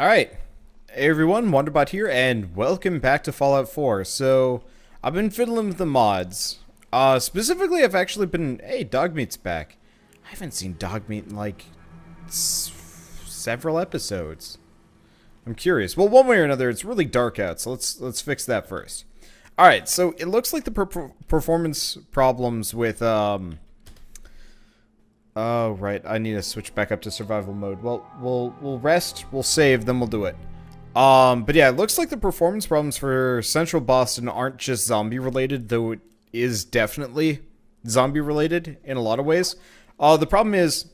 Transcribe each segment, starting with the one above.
Alright, hey everyone, Wanderbot here, and welcome back to Fallout 4. So, I've been fiddling with the mods. Specifically, I've actually been... Hey, dogmeat's back. I haven't seen dogmeat in, like, several episodes. I'm curious. Well, one way or another, it's really dark out, so let's fix that first. Alright, so it looks like the performance problems with, Oh, right. I need to switch back up to survival mode. Well, we'll rest, we'll save, then we'll do it. But yeah, it looks like the performance problems for Central Boston aren't just zombie-related, though it is definitely zombie-related in a lot of ways. The problem is,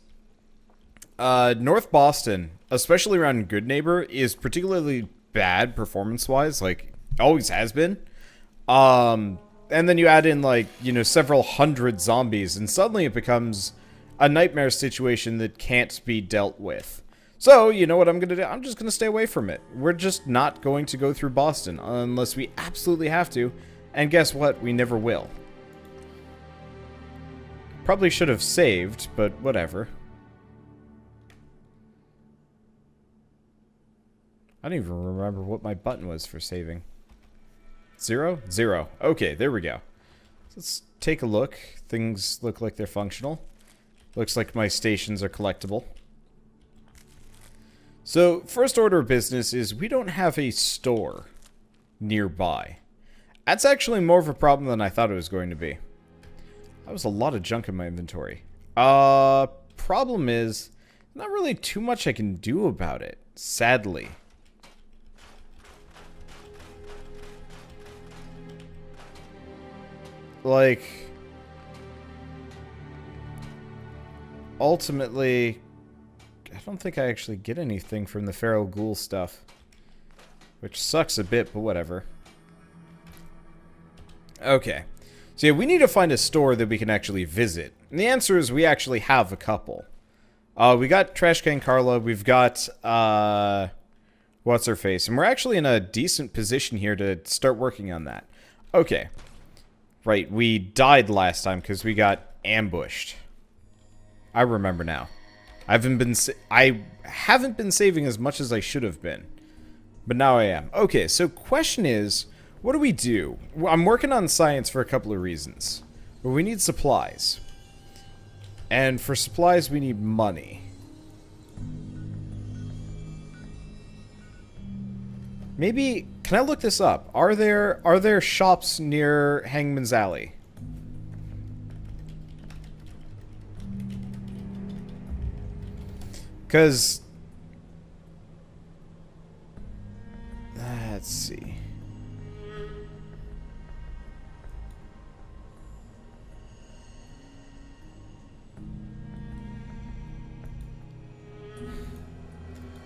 North Boston, especially around Goodneighbor, is particularly bad performance-wise, like, always has been. And then you add in, like, you know, several hundred zombies, and suddenly it becomes a nightmare situation that can't be dealt with. So, you know what I'm gonna do? I'm just gonna stay away from it. We're just not going to go through Boston unless we absolutely have to. And guess what? We never will. Probably should have saved, but whatever. I don't even remember what my button was for saving. 0? 0. Okay, there we go. Let's take a look. Things look like they're functional. Looks like my stations are collectible. So, first order of business is we don't have a store nearby. That's actually more of a problem than I thought it was going to be. That was a lot of junk in my inventory. Problem is, not really too much I can do about it, sadly. Like, ultimately, I don't think I actually get anything from the feral ghoul stuff. Which sucks a bit, but whatever. Okay. So yeah, we need to find a store that we can actually visit. And the answer is we actually have a couple. We got Trash Can Carla, we've got, what's-her-face, and we're actually in a decent position here to start working on that. Okay. Right, we died last time because we got ambushed. I remember now. I haven't been saving as much as I should have been. But now I am. Okay, so question is, what do we do? I'm working on science for a couple of reasons. But we need supplies. And for supplies, we need money. Maybe, can I look this up? Are there shops near Hangman's Alley? Because, let's see.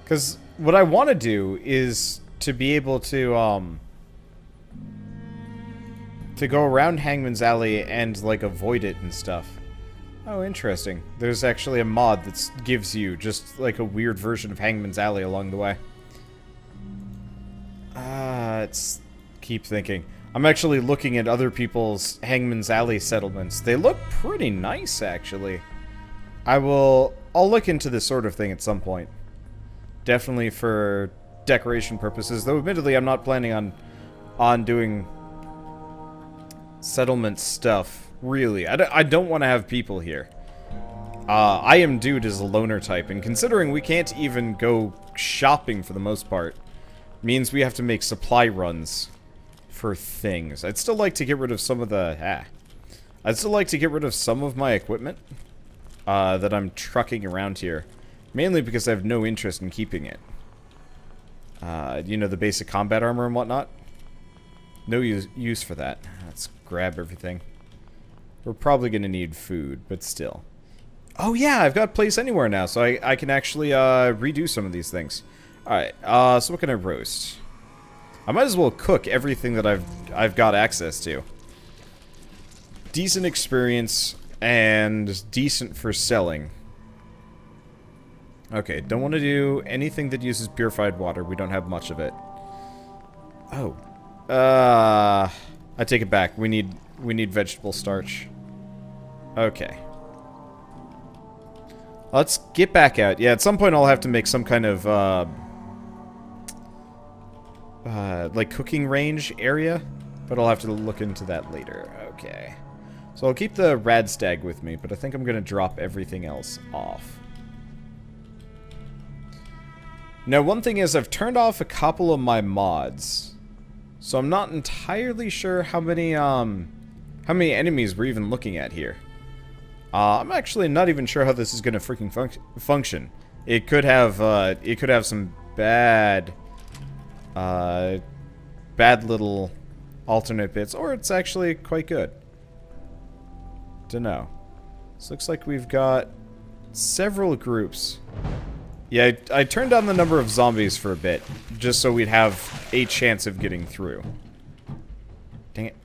Because what I want to do is to be able to go around Hangman's Alley and, like, avoid it and stuff. Oh, interesting. There's actually a mod that gives you just, like, a weird version of Hangman's Alley along the way. Let's keep thinking. I'm actually looking at other people's Hangman's Alley settlements. They look pretty nice, actually. I'll look into this sort of thing at some point. Definitely for decoration purposes, though admittedly I'm not planning on doing settlement stuff. Really, I don't want to have people here. I am dude as a loner type, and considering we can't even go shopping for the most part, means we have to make supply runs for things. I'd still like to get rid of some of the... I'd still like to get rid of some of my equipment that I'm trucking around here. Mainly because I have no interest in keeping it. You know, the basic combat armor and whatnot? No use for that. Let's grab everything. We're probably going to need food, but still. Oh yeah, I've got Place Anywhere now, so I can actually redo some of these things. Alright, so what can I roast? I might as well cook everything that I've got access to. Decent experience, and decent for selling. Okay, don't want to do anything that uses purified water. We don't have much of it. Oh. I take it back. We need vegetable starch. Okay. Let's get back out. Yeah, at some point I'll have to make some kind of, like cooking range area, but I'll have to look into that later. Okay. So I'll keep the Radstag with me, but I think I'm going to drop everything else off. Now, one thing is I've turned off a couple of my mods, so I'm not entirely sure how many enemies we're even looking at here. I'm actually not even sure how this is going to freaking function. It could have some bad little alternate bits, or it's actually quite good. Dunno. This looks like we've got several groups. Yeah, I turned down the number of zombies for a bit, just so we'd have a chance of getting through. Dang it.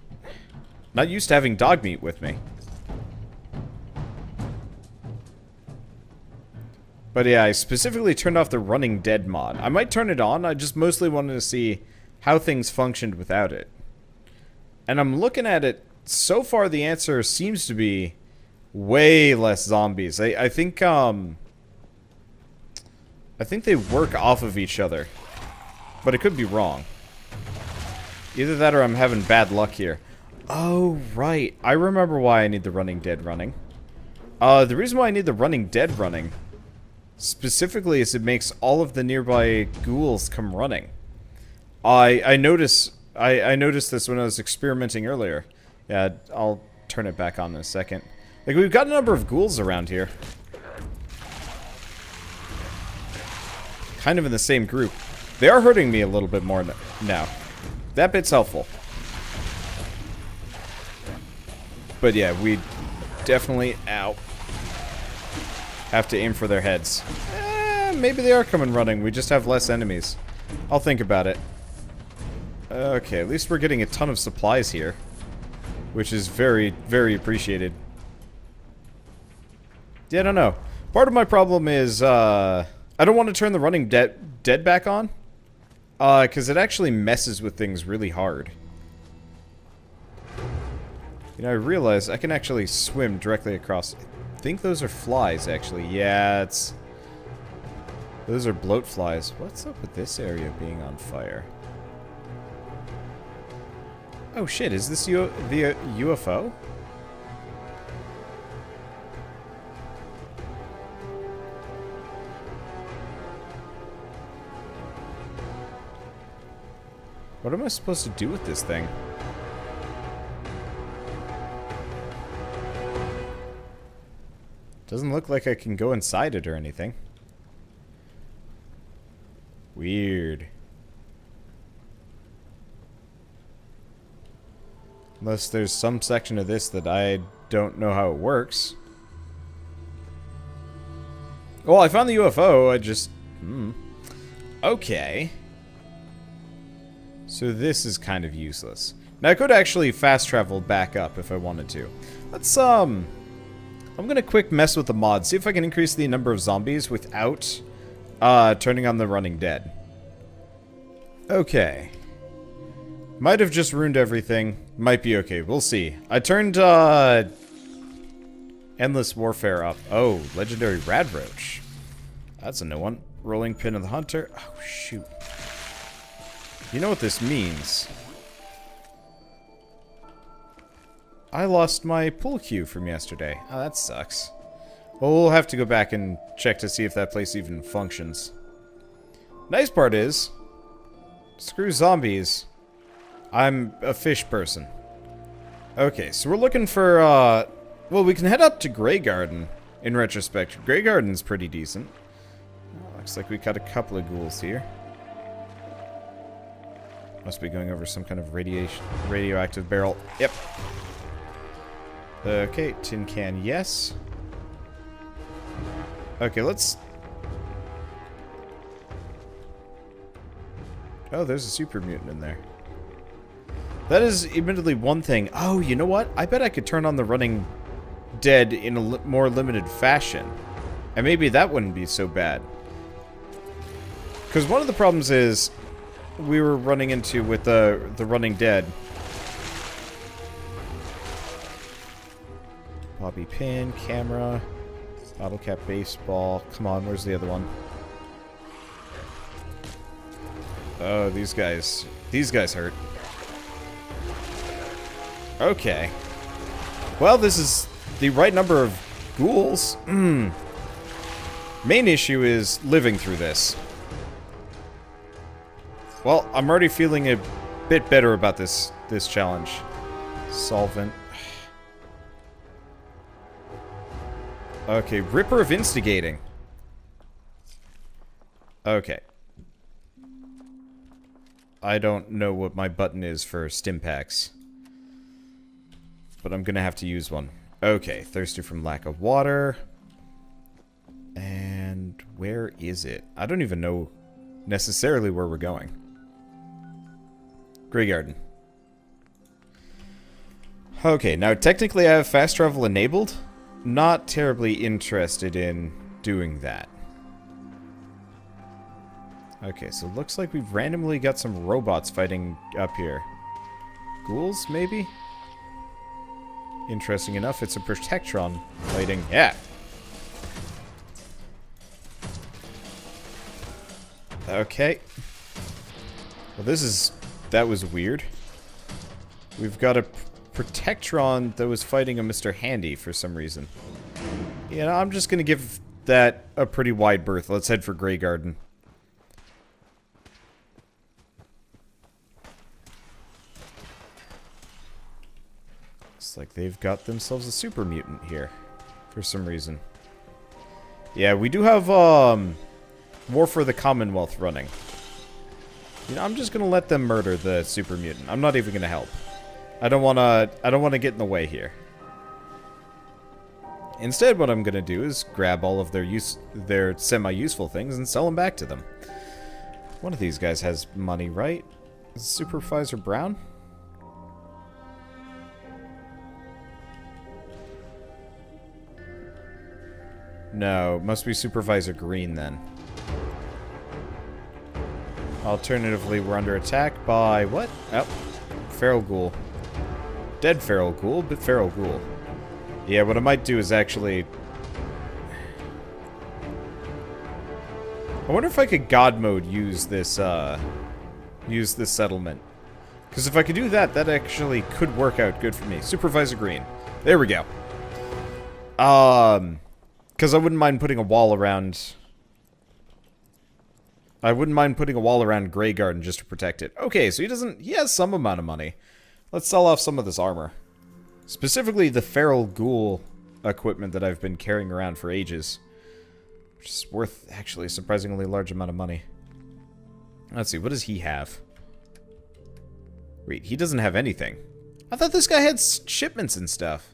Not used to having dog meat with me. But yeah, I specifically turned off the Running Dead mod. I might turn it on, I just mostly wanted to see how things functioned without it. And I'm looking at it, so far the answer seems to be way less zombies. I think they work off of each other. But it could be wrong. Either that or I'm having bad luck here. Oh, right. I remember why I need the Running Dead running. The reason why I need the Running Dead running specifically is it makes all of the nearby ghouls come running. I noticed this when I was experimenting earlier. Yeah, I'll turn it back on in a second. Like, we've got a number of ghouls around here. Kind of in the same group. They are hurting me a little bit more now. That bit's helpful. But yeah, we definitely, have to aim for their heads. Maybe they are coming running. We just have less enemies. I'll think about it. Okay, at least we're getting a ton of supplies here. Which is very, very appreciated. Yeah, I don't know. Part of my problem is, I don't want to turn the Running Dead back on. Because it actually messes with things really hard. You know, I realize I can actually swim directly across. I think those are flies, actually. Yeah, it's... Those are bloat flies. What's up with this area being on fire? Oh shit, is this the UFO? What am I supposed to do with this thing? Doesn't look like I can go inside it or anything. Weird. Unless there's some section of this that I don't know how it works. Well, I found the UFO, I just... Okay. So this is kind of useless. Now, I could actually fast travel back up if I wanted to. Let's, I'm gonna quick mess with the mod, see if I can increase the number of zombies without, turning on the Running Dead. Okay. Might have just ruined everything. Might be okay. We'll see. I turned, Endless Warfare up. Oh, Legendary Radroach. That's a new one. Rolling Pin of the Hunter. Oh, shoot. You know what this means. I lost my pool cue from yesterday. Oh, that sucks. Well, we'll have to go back and check to see if that place even functions. Nice part is, screw zombies. I'm a fish person. Okay, so we're looking for, well, we can head up to Grey Garden, in retrospect. Grey Garden's pretty decent. Looks like we got a couple of ghouls here. Must be going over some kind of radioactive barrel. Yep. Okay, tin can, yes. Okay, let's... Oh, there's a super mutant in there. That is admittedly one thing. Oh, you know what? I bet I could turn on the Running Dead in a more limited fashion. And maybe that wouldn't be so bad. Because one of the problems is we were running into with the Running Dead. Bobby pin, camera, bottle cap, baseball. Come on, where's the other one? Oh, these guys hurt. Okay. Well, this is the right number of ghouls. Main issue is living through this. Well, I'm already feeling a bit better about this challenge. Solvent. Okay, Ripper of Instigating. Okay. I don't know what my button is for stim packs. But I'm gonna have to use one. Okay, thirsty from lack of water. And where is it? I don't even know necessarily where we're going. Grey Garden. Okay, now technically I have fast travel enabled. Not terribly interested in doing that. Okay, so it looks like we've randomly got some robots fighting up here. Ghouls, maybe? Interesting enough, it's a Protectron fighting. Yeah! Okay. Well, that was weird. We've got a Protectron that was fighting a Mr. Handy for some reason. Yeah, I'm just gonna give that a pretty wide berth. Let's head for Grey Garden. Looks like they've got themselves a super mutant here for some reason. Yeah, we do have War for the Commonwealth running. You know, I'm just gonna let them murder the super mutant. I'm not even gonna help. I don't wanna get in the way here. Instead, what I'm gonna do is grab all of their semi-useful things and sell them back to them. One of these guys has money, right? Supervisor Brown? No, must be Supervisor Green then. Alternatively, we're under attack by what? Oh, Feral Ghoul. Dead Feral Ghoul, but Feral Ghoul. Yeah, what I might do is actually... I wonder if I could God mode use this settlement. Because if I could do that, that actually could work out good for me. Supervisor Green. There we go. Because I wouldn't mind putting a wall around... I wouldn't mind putting a wall around Grey Garden just to protect it. Okay, so he has some amount of money. Let's sell off some of this armor. Specifically the Feral Ghoul equipment that I've been carrying around for ages. Which is worth, actually, a surprisingly large amount of money. Let's see, what does he have? Wait, he doesn't have anything. I thought this guy had shipments and stuff.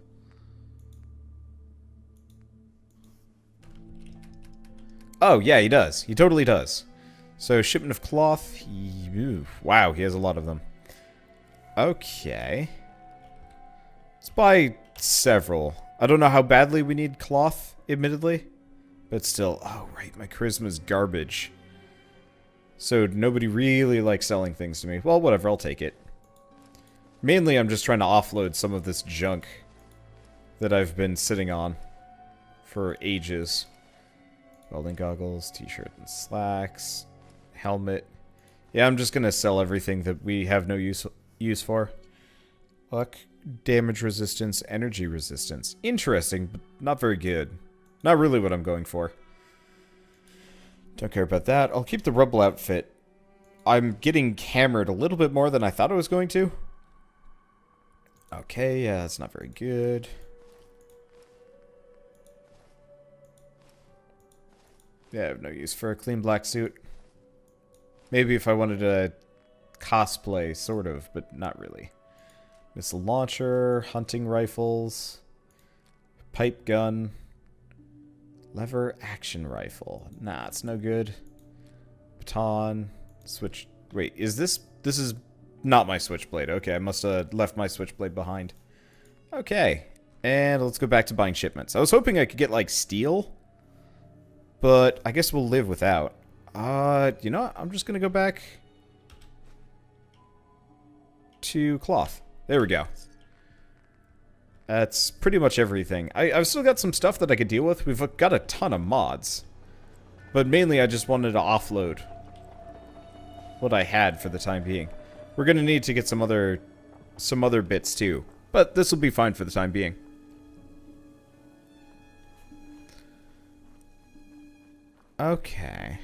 Oh, yeah, he does. He totally does. So, shipment of cloth. Wow, he has a lot of them. Okay. Let's buy several. I don't know how badly we need cloth, admittedly. But still. Oh, right, my charisma's garbage. So, nobody really likes selling things to me. Well, whatever, I'll take it. Mainly, I'm just trying to offload some of this junk that I've been sitting on for ages. Welding goggles, t-shirt and slacks, helmet. Yeah, I'm just gonna sell everything that we have no use for. Luck, damage resistance, energy resistance. Interesting, but not very good. Not really what I'm going for. Don't care about that. I'll keep the rubble outfit. I'm getting hammered a little bit more than I thought I was going to. Okay, yeah, that's not very good. Yeah, I have no use for a clean black suit. Maybe if I wanted to cosplay, sort of, but not really. Missile launcher, hunting rifles, pipe gun, lever action rifle. Nah, it's no good. Baton, switch. Wait, is this is not my switchblade. Okay, I must have left my switchblade behind. Okay, and let's go back to buying shipments. I was hoping I could get, like, steel, but I guess we'll live without. You know what? I'm just gonna go back to cloth. There we go. That's pretty much everything. I've still got some stuff that I could deal with. We've got a ton of mods. But mainly I just wanted to offload what I had for the time being. We're gonna need to get some other bits too, but this will be fine for the time being. Okay.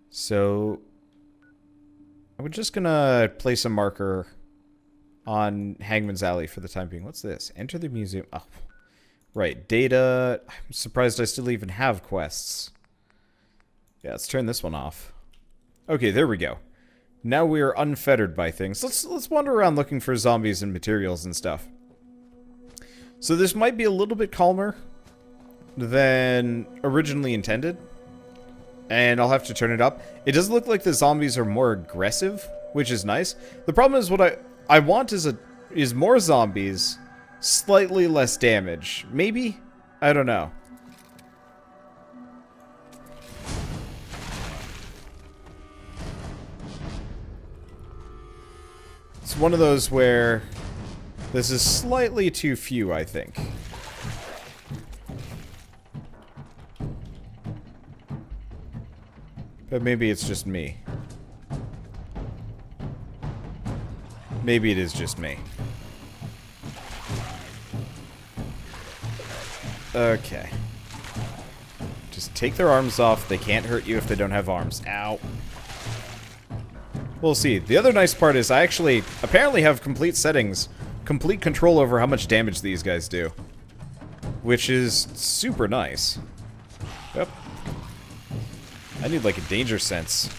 So I'm just gonna place a marker on Hangman's Alley for the time being. What's this? Enter the museum. Oh, right. Data. I'm surprised I still even have quests. Yeah, let's turn this one off. Okay, there we go. Now we are unfettered by things. Let's wander around looking for zombies and materials and stuff. So this might be a little bit calmer than originally intended, and I'll have to turn it up. It does look like the zombies are more aggressive, which is nice. The problem is what I want is more zombies, slightly less damage. Maybe? I don't know. It's one of those where this is slightly too few, I think. But maybe it's just me. Maybe it is just me. Okay. Just take their arms off. They can't hurt you if they don't have arms. Ow. We'll see. The other nice part is I actually apparently have complete settings, complete control over how much damage these guys do. Which is super nice. Yep. I need, like, a danger sense.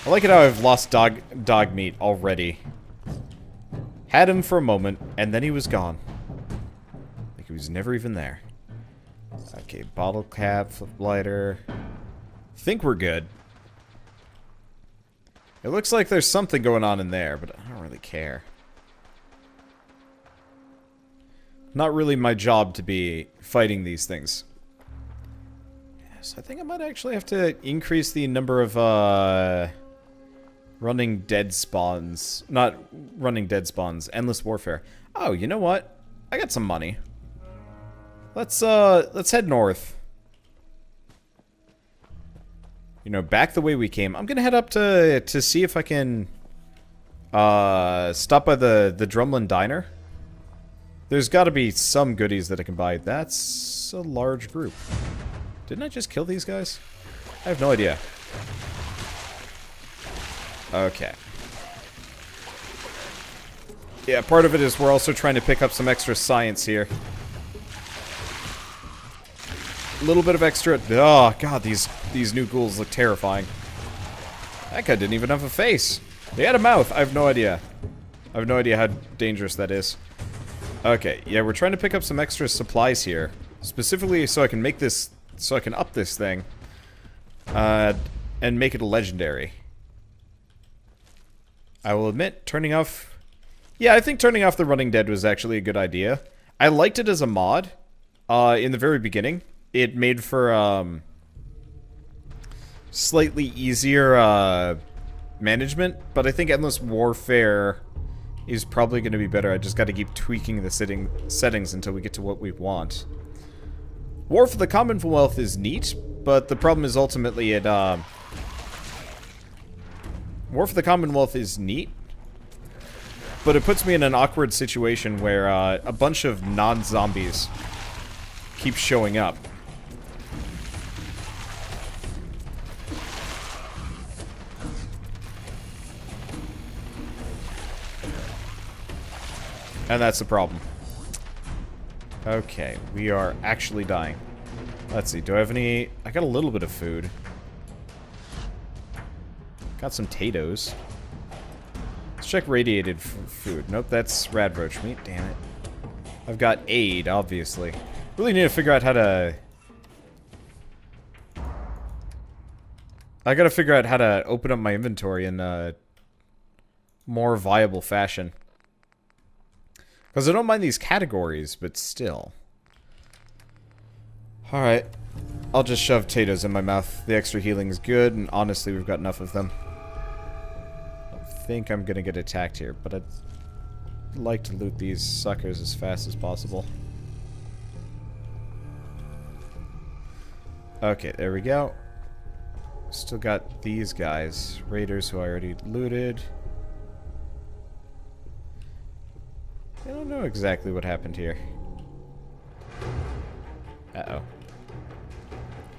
I like it how I've lost dogmeat already. Had him for a moment, and then he was gone. Like he was never even there. Okay, bottle cap, flip lighter. Think we're good. It looks like there's something going on in there, but I don't really care. Not really my job to be fighting these things. I think I might actually have to increase the number of, running dead spawns. Not running dead spawns. Endless warfare. Oh, you know what? I got some money. Let's head north. You know, back the way we came. I'm gonna head up to see if I can, stop by the Drumlin Diner. There's gotta be some goodies that I can buy. That's a large group. Didn't I just kill these guys? I have no idea. Okay. Yeah, part of it is we're also trying to pick up some extra science here. A little bit of extra... Oh, God, these new ghouls look terrifying. That guy didn't even have a face. He had a mouth. I have no idea. I have no idea how dangerous that is. Okay, yeah, we're trying to pick up some extra supplies here. Specifically so I can make this... So I can up this thing. And make it a legendary. I will admit, turning off... Yeah, I think turning off the Running Dead was actually a good idea. I liked it as a mod. In the very beginning. It made for, slightly easier, management. But I think Endless Warfare is probably going to be better. I just got to keep tweaking the settings until we get to what we want. War for the Commonwealth is neat, but the problem is ultimately it, War for the Commonwealth is neat, but it puts me in an awkward situation where, a bunch of non-zombies keep showing up. And that's the problem. Okay, we are actually dying. Let's see, do I have any... I got a little bit of food. Got some potatoes. Let's check radiated food. Nope, that's rad roach meat, damn it. I've got aid, obviously. Really need to figure out how to... I gotta figure out how to open up my inventory in a more viable fashion. Because I don't mind these categories, but still. Alright. I'll just shove potatoes in my mouth. The extra healing is good, and honestly, we've got enough of them. I think I'm gonna get attacked here, but I'd like to loot these suckers as fast as possible. Okay, there we go. Still got these guys. Raiders who I already looted. I don't know exactly what happened here. Uh-oh.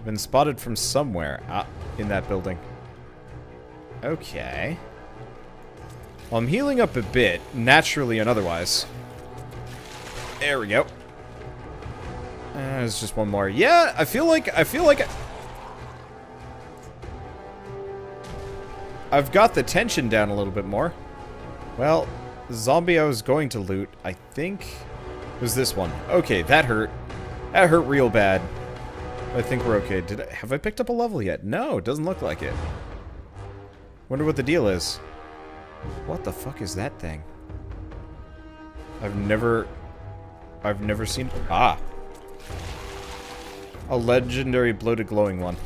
Been spotted from somewhere in that building. Okay. Well, I'm healing up a bit, naturally and otherwise. There we go. There's just one more. Yeah, I feel like I've got the tension down a little bit more. Well, the zombie I was going to loot, I think, was this one. Okay, that hurt. That hurt real bad. I think we're okay. Have I picked up a level yet? No, it doesn't look like it. Wonder what the deal is. What the fuck is that thing? I've never seen... Ah! A legendary bloated glowing one.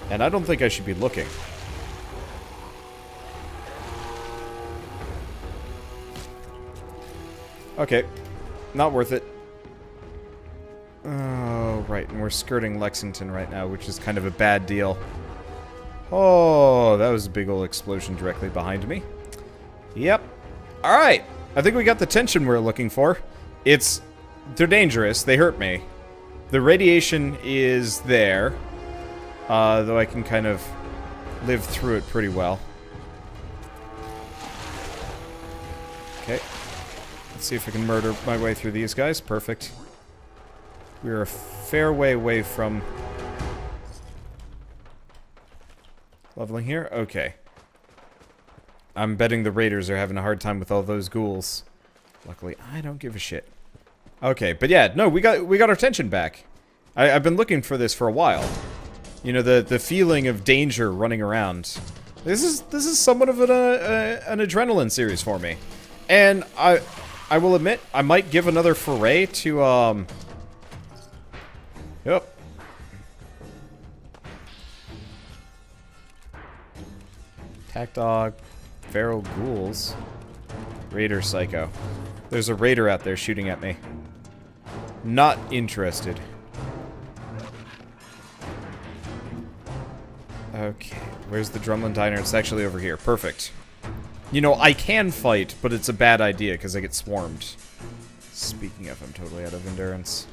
And I don't think I should be looking. Okay. Not worth it. Oh, right. And we're skirting Lexington right now, which is kind of a bad deal. Oh, that was a big old explosion directly behind me. Yep. Alright. I think we got the tension we're looking for. They're dangerous. They hurt me. The radiation is there. Though I can kind of live through it pretty well. Okay. Let's see if I can murder my way through these guys. Perfect. We're a fair way away from leveling here. Okay. I'm betting the raiders are having a hard time with all those ghouls. Luckily, I don't give a shit. Okay, but yeah, no, we got our tension back. I've been looking for this for a while. You know, the feeling of danger running around. This is somewhat of an adrenaline series for me. And I will admit, I might give another foray to Yep. Attack dog, feral ghouls, raider psycho. There's a raider out there shooting at me. Not interested. Okay, where's the Drumlin Diner? It's actually over here. Perfect. You know, I can fight, but it's a bad idea because I get swarmed. Speaking of, I'm totally out of endurance.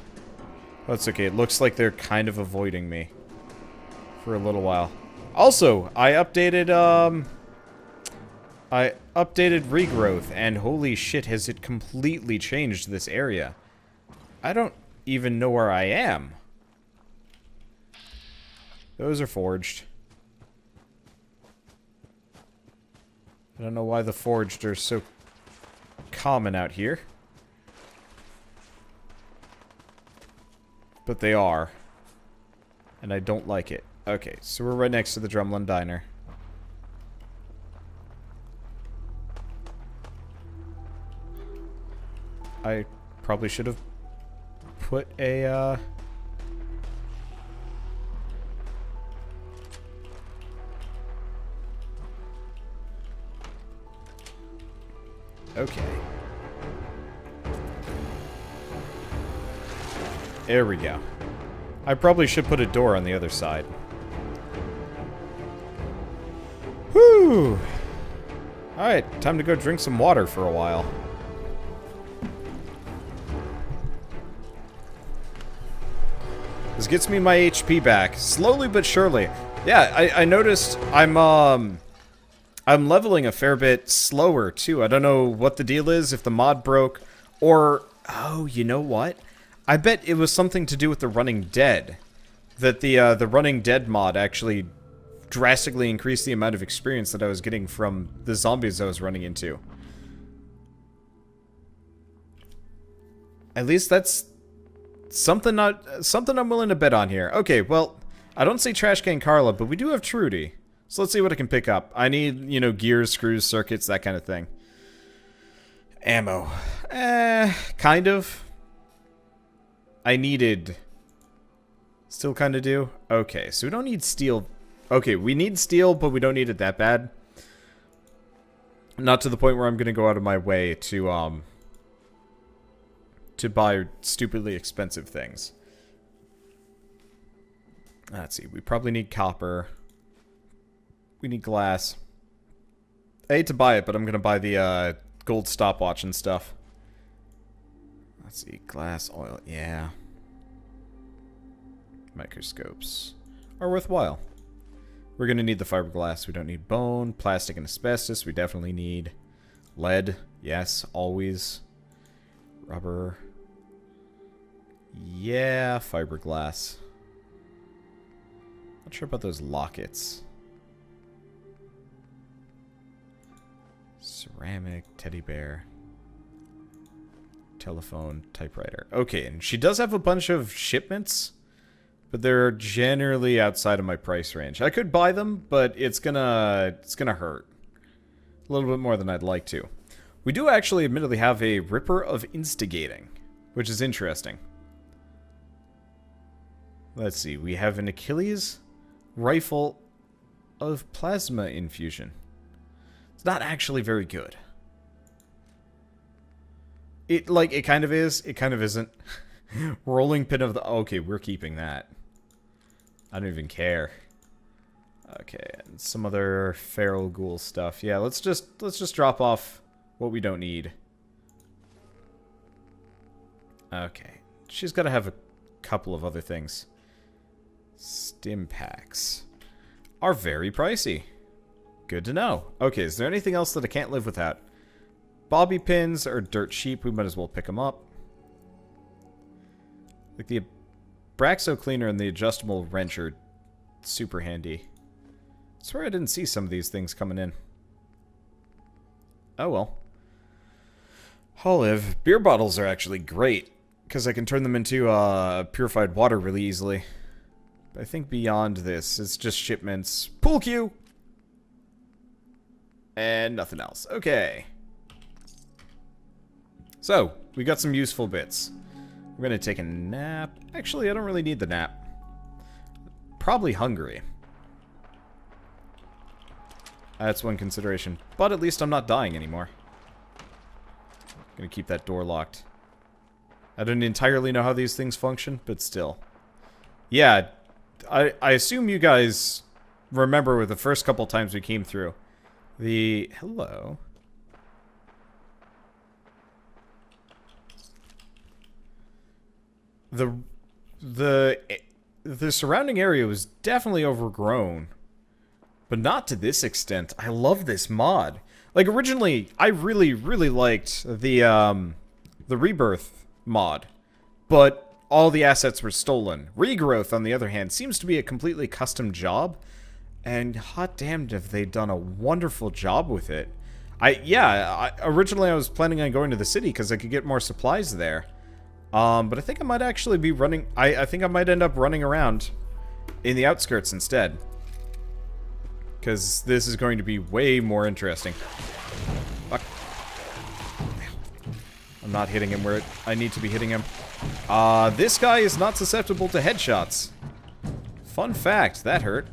That's okay. It looks like they're kind of avoiding me for a little while. Also, I updated regrowth, and holy shit, has it completely changed this area. I don't even know where I am. Those are forged. I don't know why the forged are so common out here. But they are. And I don't like it. Okay, so we're right next to the Drumlin Diner. I probably should have put a, Okay. There we go. I probably should put a door on the other side. Whew! Alright, time to go drink some water for a while. This gets me my HP back, slowly but surely. Yeah, I noticed I'm leveling a fair bit slower, too. I don't know what the deal is, if the mod broke, or... Oh, you know what? I bet it was something to do with the Running Dead. That the Running Dead mod actually drastically increased the amount of experience that I was getting from the zombies I was running into. At least that's something I'm willing to bet on here. Okay, well, I don't see Trash Can Carla, but we do have Trudy. So let's see what I can pick up. I need, you know, gears, screws, circuits, that kind of thing. Ammo. Kind of. I needed... Still kind of do? Okay, so we don't need steel. Okay, we need steel, but we don't need it that bad. Not to the point where I'm going to go out of my way to buy stupidly expensive things. Let's see. We probably need copper. We need glass. I hate to buy it, but I'm going to buy the gold stopwatch and stuff. Let's see. Glass, oil. Yeah. Microscopes are worthwhile. We're going to need the fiberglass. We don't need bone. Plastic and asbestos. We definitely need lead. Yes, always. Rubber. Yeah, fiberglass. Not sure about those lockets. Ceramic, teddy bear. Telephone, typewriter. Okay, and she does have a bunch of shipments, but they're generally outside of my price range. I could buy them, but it's gonna hurt. A little bit more than I'd like to. We do actually admittedly have a Ripper of Instigating, which is interesting. Let's see, we have an Achilles Rifle of Plasma Infusion. It's not actually very good. It kind of is, it kind of isn't. Rolling Pin of the... Okay, we're keeping that. I don't even care. Okay, and some other feral ghoul stuff. Yeah, let's just drop off what we don't need. Okay. She's got to have a couple of other things. Stim packs are very pricey. Good to know. Okay, is there anything else that I can't live without? Bobby pins or dirt sheep, we might as well pick them up. Like the Braxo cleaner and the adjustable wrench are super handy. I swear I didn't see some of these things coming in. Oh well. Olive. Beer bottles are actually great, because I can turn them into purified water really easily. But I think beyond this, it's just shipments. Pool cue! And nothing else. Okay. So, we got some useful bits. We're gonna take a nap. Actually, I don't really need the nap. Probably hungry. That's one consideration. But at least I'm not dying anymore. Gonna keep that door locked. I don't entirely know how these things function, but still. Yeah, I assume you guys remember with the first couple times we came through. Hello. The surrounding area was definitely overgrown. But not to this extent. I love this mod. Like, originally, I really, really liked the Rebirth mod. But all the assets were stolen. Regrowth, on the other hand, seems to be a completely custom job. And hot damned have they done a wonderful job with it. Originally I was planning on going to the city because I could get more supplies there. But I think I might actually be running... I think I might end up running around in the outskirts instead. Because this is going to be way more interesting. Fuck. I'm not hitting him where I need to be hitting him. This guy is not susceptible to headshots. Fun fact, that hurt.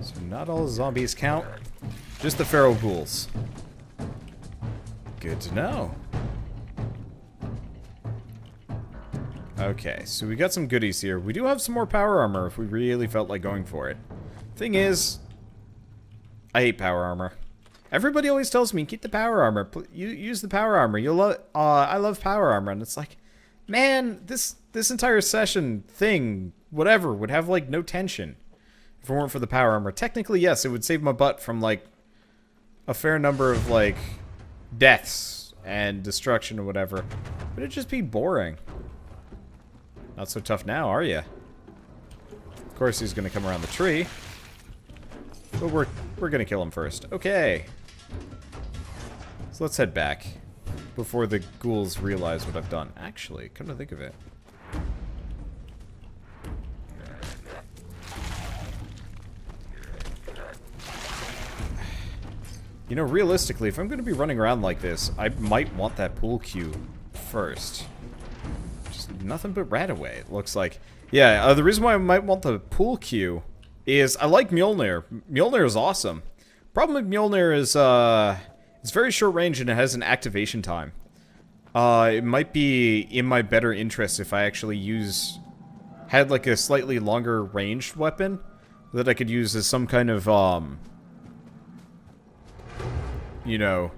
So not all zombies count. Just the feral ghouls. Good to know. Okay, so we got some goodies here. We do have some more power armor if we really felt like going for it. Thing is, I hate power armor. Everybody always tells me, keep the power armor. Use the power armor. I love power armor. And it's like, man, this entire session thing, whatever, would have, like, no tension if it weren't for the power armor. Technically, yes, it would save my butt from, like, a fair number of, like, deaths and destruction or whatever. But it'd just be boring. Not so tough now, are you? Of course he's gonna come around the tree. But we're gonna kill him first. Okay. So let's head back before the ghouls realize what I've done. Actually, come to think of it. You know, realistically, if I'm gonna be running around like this, I might want that pool cue first. Nothing but Radaway, it looks like. Yeah, the reason why I might want the pool cue is I like Mjolnir. Mjolnir is awesome. Problem with Mjolnir is, it's very short range and it has an activation time. It might be in my better interest if I actually had like a slightly longer ranged weapon that I could use as some kind of, you know,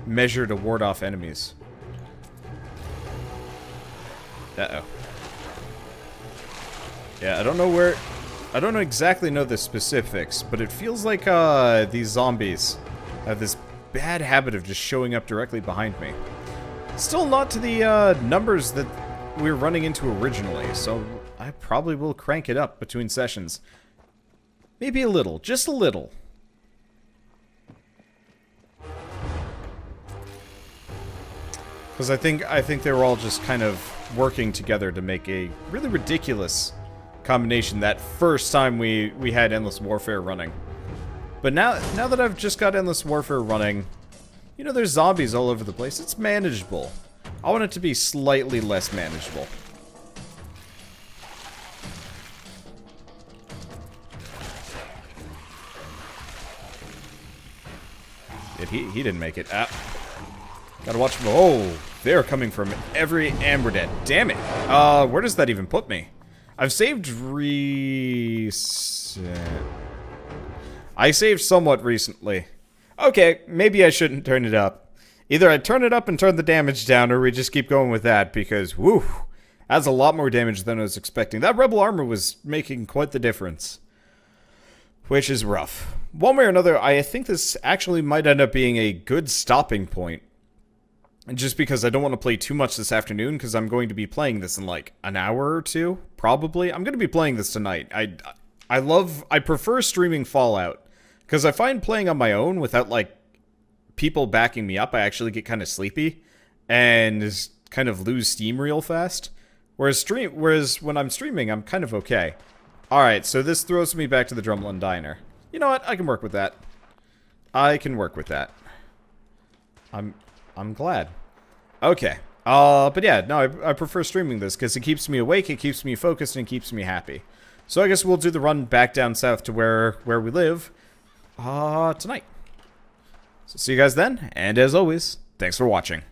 measure to ward off enemies. Uh-oh. Yeah, I don't exactly know the specifics, but it feels like, these zombies have this bad habit of just showing up directly behind me. Still not to the, numbers that we were running into originally, so I probably will crank it up between sessions. Maybe a little, just a little. Because I think they were all just kind of working together to make a really ridiculous combination that first time we had Endless Warfare running. But now that I've just got Endless Warfare running, you know, there's zombies all over the place. It's manageable. I want it to be slightly less manageable. He didn't make it. Ah. Gotta watch him. Oh, they're coming from every amber den. Damn it. Where does that even put me? I've saved I saved somewhat recently. Okay, maybe I shouldn't turn it up. Either I turn it up and turn the damage down, or we just keep going with that, because, whew, that's a lot more damage than I was expecting. That rebel armor was making quite the difference. Which is rough. One way or another, I think this actually might end up being a good stopping point. And just because I don't want to play too much this afternoon, because I'm going to be playing this in like an hour or two, probably. I'm going to be playing this tonight. I prefer streaming Fallout, because I find playing on my own without like people backing me up, I actually get kind of sleepy and kind of lose steam real fast. Whereas when I'm streaming, I'm kind of okay. Alright, so this throws me back to the Drumlin Diner. You know what? I can work with that. I can work with that. I'm glad. Okay. But yeah, no, I prefer streaming this because it keeps me awake, it keeps me focused, and it keeps me happy. So I guess we'll do the run back down south to where we live, tonight. So see you guys then, and as always, thanks for watching.